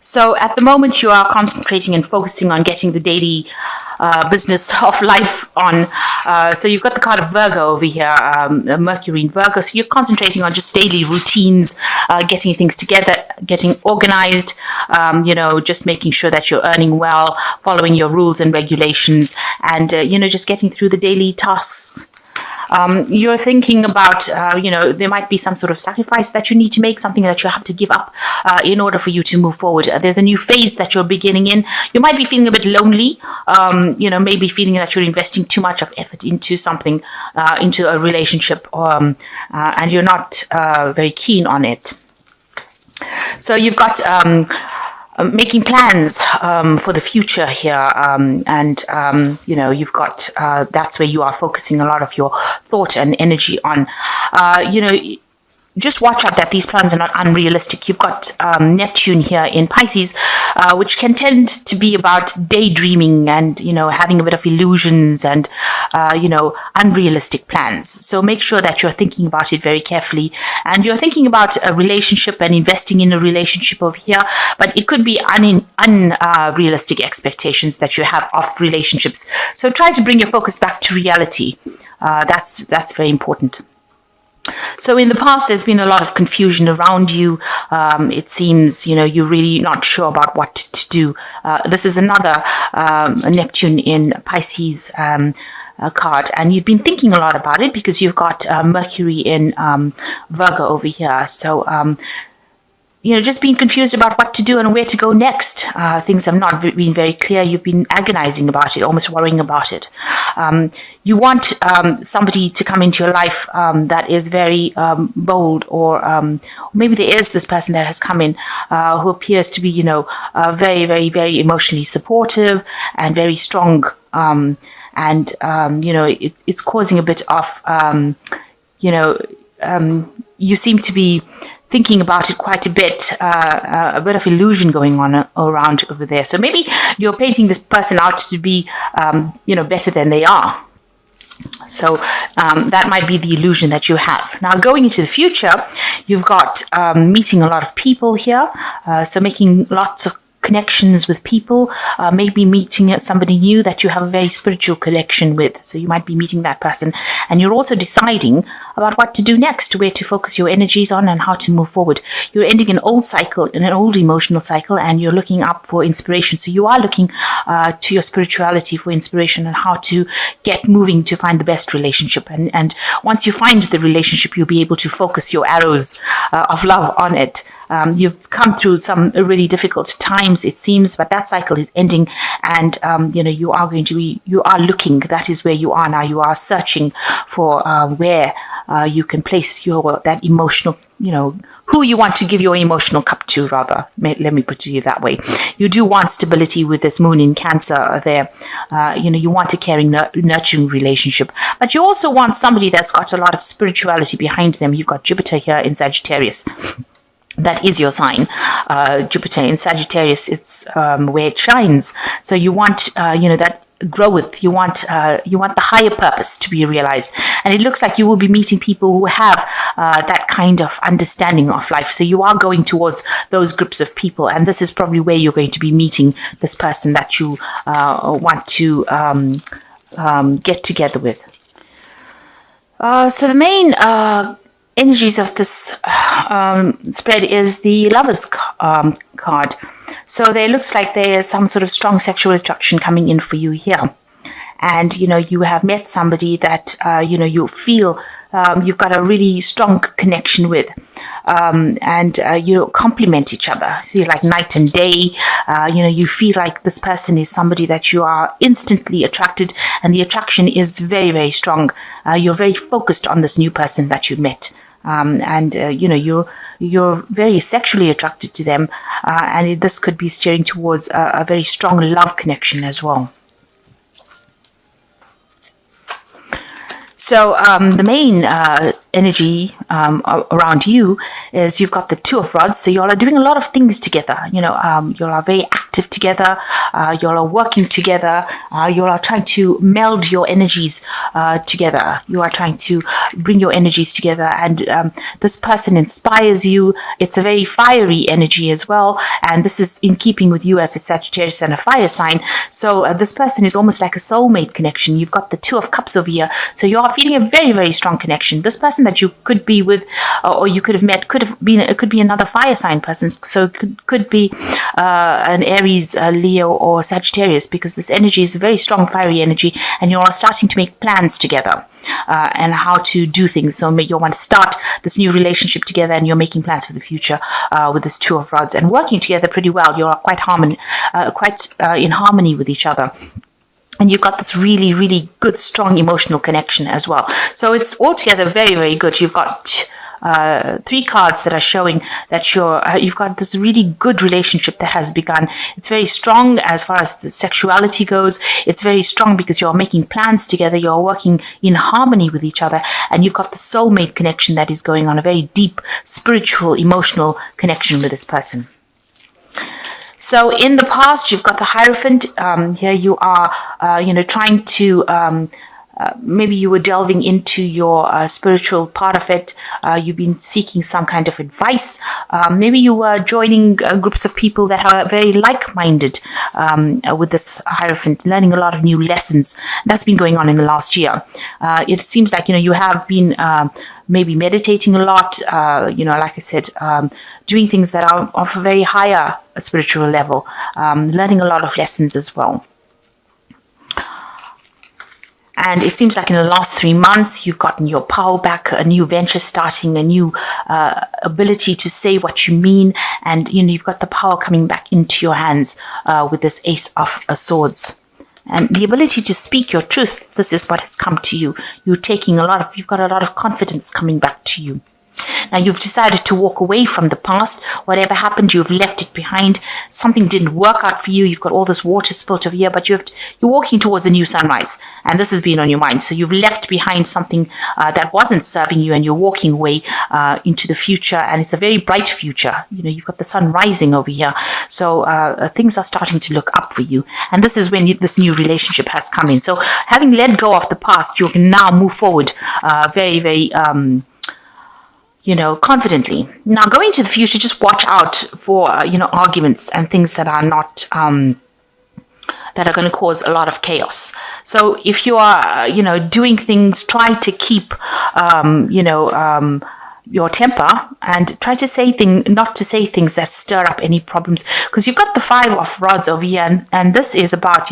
So at the moment, you are concentrating and focusing on getting the daily business of life on. So you've got the card of Virgo over here, Mercury in Virgo. So you're concentrating on just daily routines, getting things together, getting organized, just making sure that you're earning well, following your rules and regulations, and, just getting through the daily tasks. You're thinking about, there might be some sort of sacrifice that you need to make, something that you have to give up in order for you to move forward. There's a new phase that you're beginning in. You might be feeling a bit lonely, maybe feeling that you're investing too much of effort into something, into a relationship, and you're not very keen on it. So you've got making plans for the future here, you've got that's where you are focusing a lot of your thought and energy on. Just watch out that these plans are not unrealistic. You've got Neptune here in Pisces, which can tend to be about daydreaming and, having a bit of illusions and, unrealistic plans. So make sure that you're thinking about it very carefully. And you're thinking about a relationship and investing in a relationship over here, but it could be unrealistic expectations that you have of relationships. So try to bring your focus back to reality. That's very important. So in the past, there's been a lot of confusion around you. It seems, you're really not sure about what to do. This is another Neptune in Pisces card, and you've been thinking a lot about it because you've got Mercury in Virgo over here. So, just being confused about what to do and where to go next. Things have not been very clear. You've been agonizing about it, almost worrying about it. You want somebody to come into your life that is very bold, or maybe there is this person that has come in who appears to be, very, very, very emotionally supportive and very strong. It's causing a bit of, you seem to be thinking about it quite a bit of illusion going on around over there. So maybe you're painting this person out to be, better than they are. So that might be the illusion that you have. Now, going into the future, you've got meeting a lot of people here. So making lots of connections with people, maybe meeting somebody new that you have a very spiritual connection with. So you might be meeting that person, and you're also deciding about what to do next, where to focus your energies on, and how to move forward. You're ending an old cycle, an old emotional cycle, and you're looking up for inspiration. So you are looking to your spirituality for inspiration on how to get moving to find the best relationship. And once you find the relationship, you'll be able to focus your arrows of love on it. You've come through some really difficult times, it seems, but that cycle is ending, and you are looking. That is where you are now. You are searching for where you can place that emotional, who you want to give your emotional cup to, rather. Let me put it that way. You do want stability with this moon in Cancer there. You want a caring, nurturing relationship, but you also want somebody that's got a lot of spirituality behind them. You've got Jupiter here in Sagittarius. That is your sign. Jupiter in Sagittarius, it's where it shines. So you want, that growth. You want the higher purpose to be realized. And it looks like you will be meeting people who have that kind of understanding of life. So you are going towards those groups of people. And this is probably where you're going to be meeting this person that you want to get together with. So the main energies of this spread is the Lovers card. So there looks like there is some sort of strong sexual attraction coming in for you here. And, you have met somebody that, you feel you've got a really strong connection with. And you complement each other. So you're like night and day. You feel like this person is somebody that you are instantly attracted, and the attraction is very, very strong. You're very focused on this new person that you've met. You're very sexually attracted to them, and this could be steering towards a very strong love connection as well. So the main energy around you is you've got the Two of Rods. So you all are doing a lot of things together. You all are very active active together. You all are working together. You all are trying to meld your energies together. You are trying to bring your energies together, and this person inspires you. It's a very fiery energy as well, and this is in keeping with you as a Sagittarius and a fire sign. So this person is almost like a soulmate connection. You've got the Two of Cups over here, so you are feeling a very, very strong connection. This person that you could be with, or you could have met, it could be another fire sign person. So it could be an Aries, Leo, or Sagittarius, because this energy is a very strong fiery energy, and you are starting to make plans together and how to do things. So you want to start this new relationship together, and you're making plans for the future with this Two of Rods and working together pretty well. You are quite in harmony with each other. And you've got this really, really good, strong emotional connection as well. So it's altogether very, very good. You've got 3 cards that are showing that you've got this really good relationship that has begun. It's very strong as far as the sexuality goes. It's very strong because you're making plans together. You're working in harmony with each other, and you've got the soulmate connection that is going on, a very deep spiritual, emotional connection with this person. So in the past, you've got the Hierophant. Here you are, trying to, maybe you were delving into your spiritual part of it. You've been seeking some kind of advice. Maybe you were joining groups of people that are very like-minded with this Hierophant, learning a lot of new lessons. That's been going on in the last year. It seems like, you have been maybe meditating a lot, like I said, doing things that are of a very higher spiritual level, learning a lot of lessons as well. And it seems like in the last 3 months, you've gotten your power back, a new venture starting, a new ability to say what you mean. And, you've got the power coming back into your hands with this Ace of Swords. And the ability to speak your truth, this is what has come to you. You've got a lot of confidence coming back to you. Now you've decided to walk away from the past. Whatever happened, you've left it behind. Something didn't work out for you. You've got all this water spilt over here, but you're walking towards a new sunrise. And this has been on your mind. So you've left behind something that wasn't serving you, and you're walking away into the future. And it's a very bright future. You've got the sun rising over here. So things are starting to look up for you. And this is when this new relationship has come in. So having let go of the past, you can now move forward very, very confidently. Now, going to the future, just watch out for, arguments and things that are not, that are going to cause a lot of chaos. So if you are, doing things, try to keep, your temper, and try to not to say things that stir up any problems, because you've got the Five of Rods over here, and this is about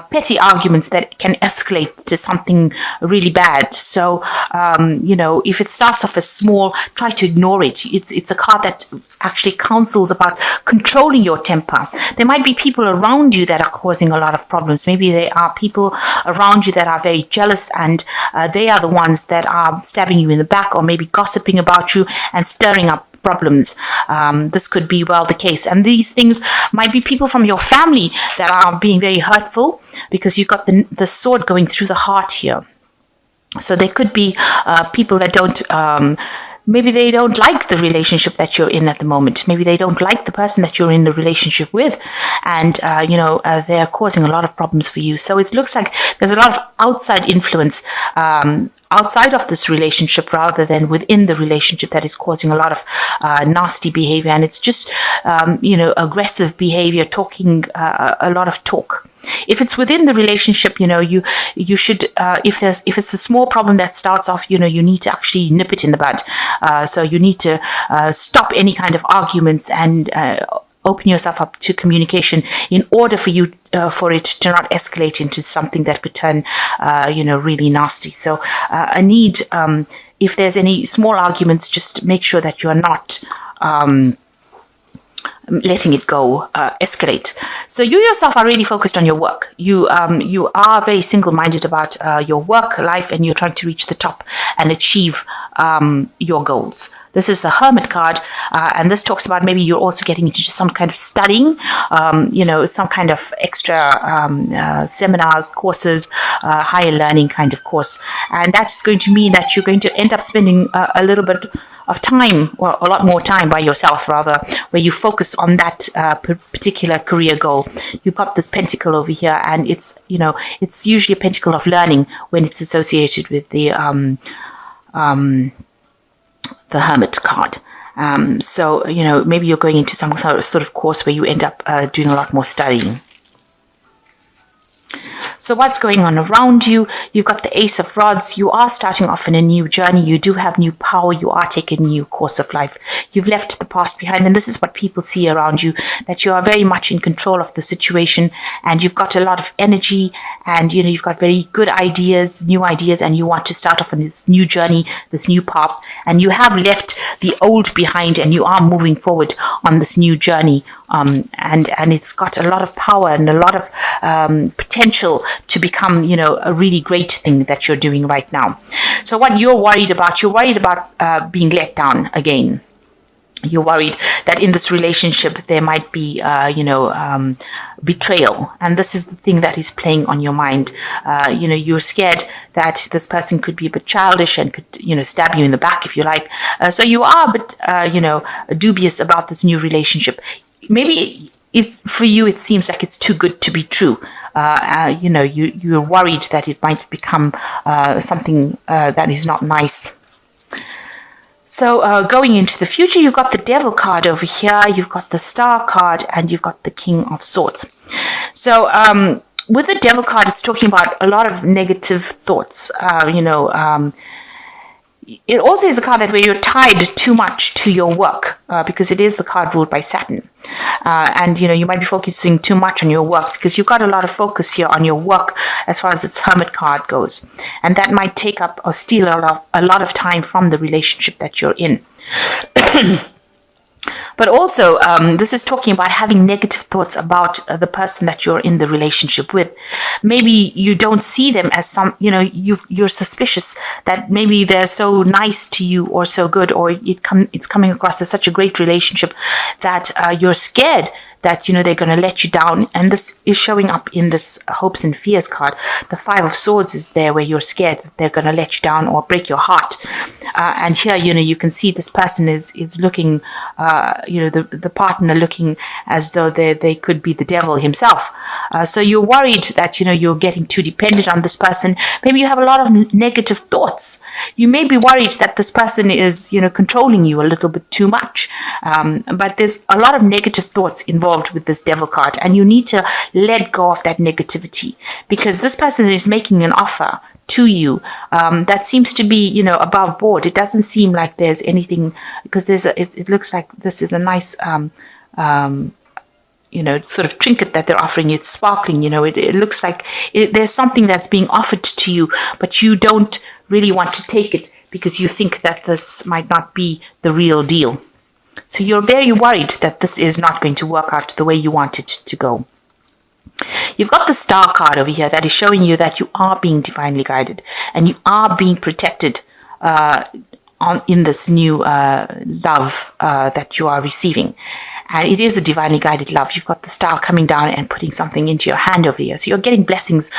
petty arguments that can escalate to something really bad. So if it starts off as small, try to ignore it. It's a card that actually counsels about controlling your temper. There might be people around you that are causing a lot of problems. Maybe there are people around you that are very jealous, and they are the ones that are stabbing you in the back, or maybe gossiping about you and stirring up problems. This could be the case. And these things might be people from your family that are being very hurtful, because you've got the sword going through the heart here. So there could be people that don't maybe they don't like the relationship that you're in at the moment. Maybe they don't like the person that you're in the relationship with. And, they're causing a lot of problems for you. So it looks like there's a lot of outside influence outside of this relationship rather than within the relationship that is causing a lot of nasty behavior. And it's just, aggressive behavior, talking, a lot of talk. If it's within the relationship, you should, if it's a small problem that starts off, you need to actually nip it in the bud. So you need to stop any kind of arguments and open yourself up to communication in order for you for it to not escalate into something that could turn really nasty. So I need, if there's any small arguments, just make sure that you're not letting it go escalate. So you yourself are really focused on your work. You are very single-minded about your work life, and you're trying to reach the top and achieve your goals. This is the Hermit card, and this talks about maybe you're also getting into some kind of studying, some kind of extra seminars, courses, higher learning kind of course. And that's going to mean that you're going to end up spending a little bit of time, or a lot more time by yourself, rather, where you focus on that particular career goal. You've got this pentacle over here, and it's usually a pentacle of learning when it's associated with the Hermit card. So maybe you're going into some sort of course where you end up doing a lot more studying. So what's going on around you? You've got the Ace of Rods. You are starting off in a new journey. You do have new power. You are taking a new course of life. You've left the past behind, and this is what people see around you, that you are very much in control of the situation, and you've got a lot of energy, and you've got very good ideas, new ideas, and you want to start off on this new journey, this new path, and you have left the old behind, and you are moving forward on this new journey. And it's got a lot of power and a lot of potential to become, a really great thing that you're doing right now. So what you're worried about being let down again. You're worried that in this relationship there might be, betrayal. And this is the thing that is playing on your mind. You're scared that this person could be a bit childish and could, stab you in the back if you like. So you are a bit, dubious about this new relationship. Maybe it's for you, it seems like it's too good to be true. You're worried that it might become something that is not nice. So going into the future, you've got the Devil card over here, you've got the Star card, and you've got the King of Swords. So with the Devil card, it's talking about a lot of negative thoughts. It also is a card that where you're tied too much to your work because it is the card ruled by Saturn. And you might be focusing too much on your work because you've got a lot of focus here on your work as far as its Hermit card goes. And that might take up or steal a lot of time from the relationship that you're in. But also, this is talking about having negative thoughts about the person that you're in the relationship with. Maybe you don't see them as you're suspicious that maybe they're so nice to you or so good, or it's coming across as such a great relationship that you're scared that they're going to let you down. And this is showing up in this Hopes and Fears card. The Five of Swords is there where you're scared that they're going to let you down or break your heart. And here you can see this person is looking the partner looking as though they could be the devil himself. So you're worried that you're getting too dependent on this person. Maybe you have a lot of negative thoughts. You may be worried that this person is controlling you a little bit too much. But there's a lot of negative thoughts involved with this Devil card, and you need to let go of that negativity because this person is making an offer to you that seems to be above board. It doesn't seem like there's anything, because it looks like this is a nice sort of trinket that they're offering you. It's sparkling. It looks like there's something that's being offered to you, but you don't really want to take it because you think that this might not be the real deal. So you're very worried that this is not going to work out the way you want it to go. You've got the Star card over here that is showing you that you are being divinely guided and you are being protected in this new love that you are receiving. And it is a divinely guided love. You've got the Star coming down and putting something into your hand over here. So you're getting blessings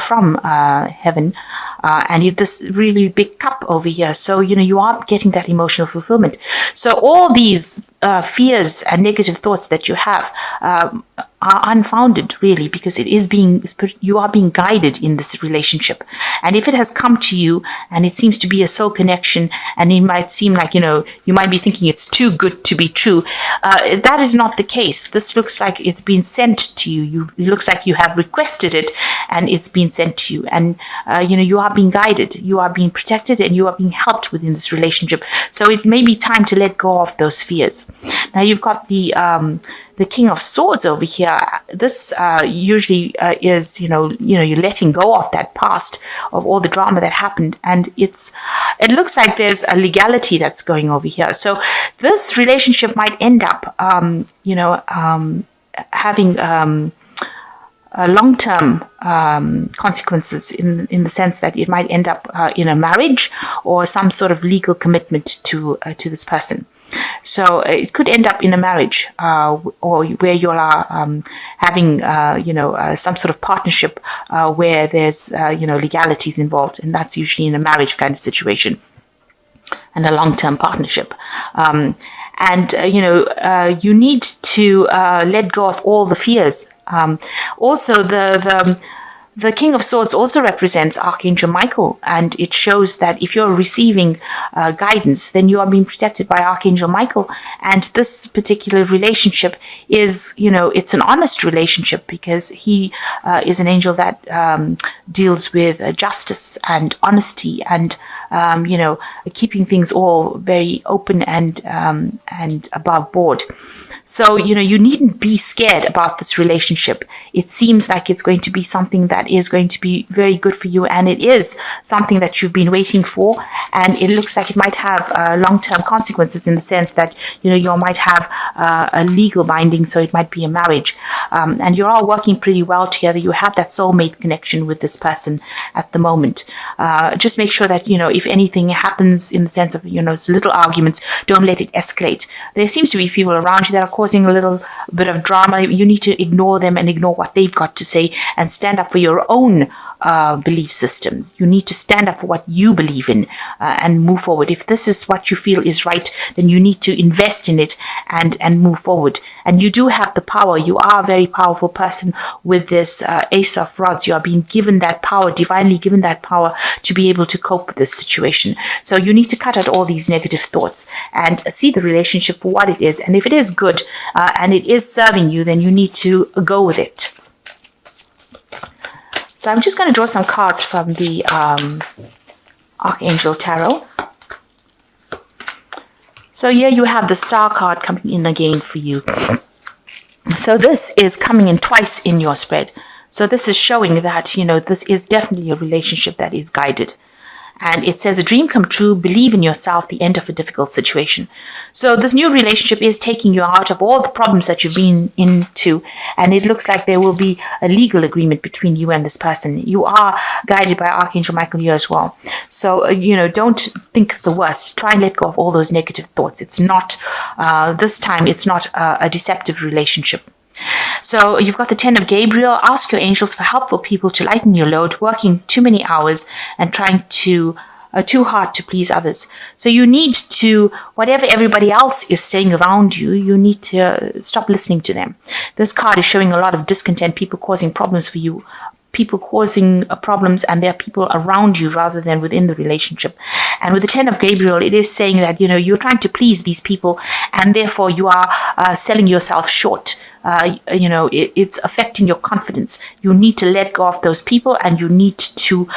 from heaven. And you have this really big cup over here. So, you are getting that emotional fulfillment. So all these fears and negative thoughts that you have are unfounded, really, because you are being guided in this relationship. And if it has come to you and it seems to be a soul connection, and it might seem like, you might be thinking it's too good to be true, that is not the case. This looks like it's been sent to you. It looks like you have requested it and it's been sent to you. And, you are being guided, you are being protected, and you are being helped within this relationship. So it may be time to let go of those fears. Now you've got the King of Swords over here. This usually is, you're letting go of that past, of all the drama that happened, and it looks like there's a legality that's going over here. So this relationship might end up, having long-term consequences in the sense that it might end up in a marriage or some sort of legal commitment to this person. So it could end up in a marriage or where you are having some sort of partnership where there's legalities involved, and that's usually in a marriage kind of situation. and a long-term partnership. You need to let go of all the fears. Also, the King of Swords also represents Archangel Michael, and it shows that if you're receiving guidance, then you are being protected by Archangel Michael. And this particular relationship is, it's an honest relationship, because he is an angel that deals with justice and honesty and, keeping things all very open and above board. So, you needn't be scared about this relationship. It seems like it's going to be something that is going to be very good for you, and it is something that you've been waiting for, and it looks like it might have long-term consequences, in the sense that, you might have a legal binding, so it might be a marriage. And you're all working pretty well together. You have that soulmate connection with this person at the moment. Just make sure that, if anything happens in the sense of, little arguments, don't let it escalate. There seems to be people around you that are causing a little bit of drama. You need to ignore them and ignore what they've got to say, and stand up for your own belief systems. You need to stand up for what you believe in and move forward. If this is what you feel is right, then you need to invest in it and move forward. And you do have the power. You are a very powerful person with this Ace of Rods. You are being given that power, divinely given that power, to be able to cope with this situation. So you need to cut out all these negative thoughts and see the relationship for what it is. And if it is good and it is serving you, then you need to go with it. So I'm just going to draw some cards from the Archangel Tarot. So here you have the Star card coming in again for you. So this is coming in twice in your spread. So this is showing that, this is definitely a relationship that is guided. And it says, a dream come true, believe in yourself, the end of a difficult situation. So this new relationship is taking you out of all the problems that you've been into. And it looks like there will be a legal agreement between you and this person. You are guided by Archangel Michael here as well. So, don't think the worst. Try and let go of all those negative thoughts. It's not, this time, it's not a deceptive relationship. So you've got the 10 of Gabriel. Ask your angels for helpful people to lighten your load, working too many hours and trying too hard to please others. So you need to, whatever everybody else is saying around you, you need to stop listening to them. This card is showing a lot of discontent, people causing problems for you, people causing problems, and there are people around you rather than within the relationship. And with the 10 of Gabriel, it is saying that, you're trying to please these people, and therefore you are selling yourself short. It's affecting your confidence. You need to let go of those people, and you need to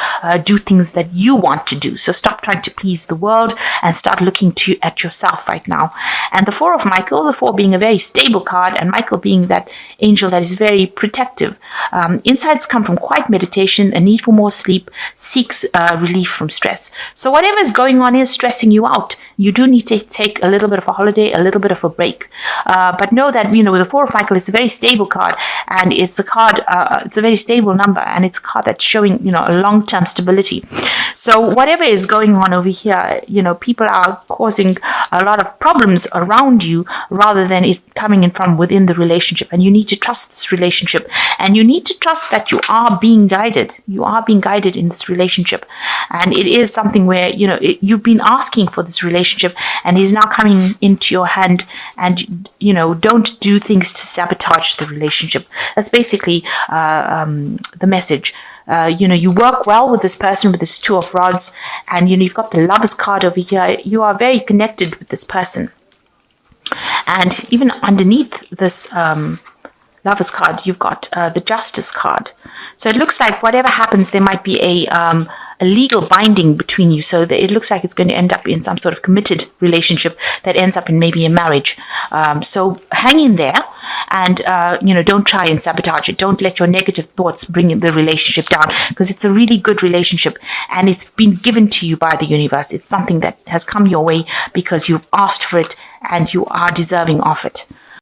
do things that you want to do. So stop trying to please the world and start looking at yourself right now. And the 4 of Michael, the 4 being a very stable card, and Michael being that angel that is very protective. Insights come from quiet meditation, a need for more sleep, seeks relief from stress. So whatever is going on is stressing you out. You do need to take a little bit of a holiday, a little bit of a break. But know that, with the 4 of Michael, it's a very stable card, and it's a card, it's a very stable number, and it's a card that's showing, a long-term stability. So whatever is going on over here, people are causing a lot of problems around you rather than it coming in from within the relationship. And you need to trust this relationship, and you need to trust that you are being guided. You are being guided in this relationship, and it is something where, you've been asking for this relationship, and it is now coming into your hand. And, don't do things to sabotage the relationship. That's basically the message. You work well with this person, with this 2 of Rods, and you've got the Lovers card over here. You are very connected with this person, and even underneath this Lovers card, you've got the Justice card. So it looks like whatever happens, there might be a legal binding between you. So that it looks like it's going to end up in some sort of committed relationship that ends up in maybe a marriage. So hang in there, and don't try and sabotage it. Don't let your negative thoughts bring the relationship down, because it's a really good relationship, and it's been given to you by the universe. It's something that has come your way because you've asked for it, and you are deserving of it.